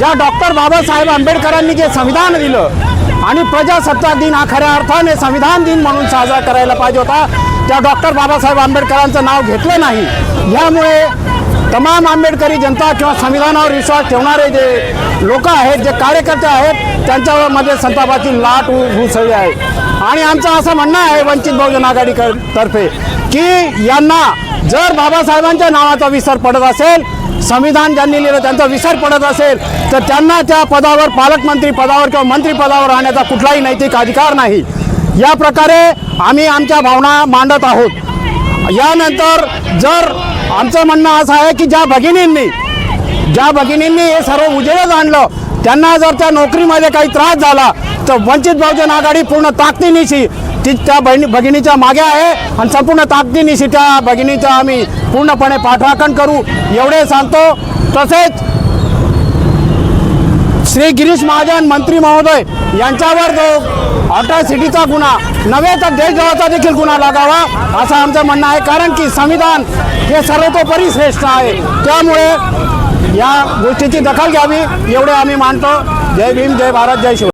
ज्या डॉक्टर बाबासाहेब आंबेडकरांनी जे संविधान दिलं आणि प्रजासत्ताक दिन हा खऱ्या अर्थाने संविधान दिन म्हणून साजरा करायला पाहिजे होता, त्या डॉक्टर बाबासाहेब आंबेडकरांचं नाव घेतलं नाही। यामुळे तमाम आंबेडकरी जनता किंवा संविधानावर विश्वास ठेवणारे जे लोक आहेत, जे कार्यकर्ते आहेत, त्यांच्यामध्ये संतापाची लाट घुसळली आहे। आणि आमचं असं म्हणणं आहे वंचित बहुजन आघाडीतर्फे की यांना जर बाबासाहेबांच्या नावाचा विसर पडत असेल, संविधान ज्यांनी लिहिलं त्यांचा विसर पडत असेल, तर त्यांना त्या पदावर, पालकमंत्री पदावर किंवा मंत्री पदावर राहण्याचा कुठलाही नैतिक अधिकार नाही। या प्रकारे आम्ही आमच्या भावना मांडत आहोत। यानंतर जर आमचं म्हणणं असं आहे की ज्या भगिनींनी हे सर्व उजेडात आणलं, त्यांना जर त्या नोकरीमध्ये काही त्रास झाला तर वंचित बहुजन आघाडी पूर्ण ताकदीनिशी त्या भगिनीच्या मागे आहे आणि संपूर्ण ताकदीनिशी त्या भगिनीचा आम्ही पूर्णपणे पाठराखण करू एवढे सांगतो। तसेच श्री गिरीश महाजन मंत्री महोदय यांच्यावर जो अट्रॉसिटीचा गुन्हा नव्हे तर देशद्रोहाचा देखील गुन्हा लागावा असं आमचं म्हणणं आहे, कारण की संविधान हे सर्वतोपरी श्रेष्ठ आहे। त्यामुळे या गोष्टीची दखल घ्यावी एवढे आम्ही मानतो। जय भीम, जय भारत, जय शिव।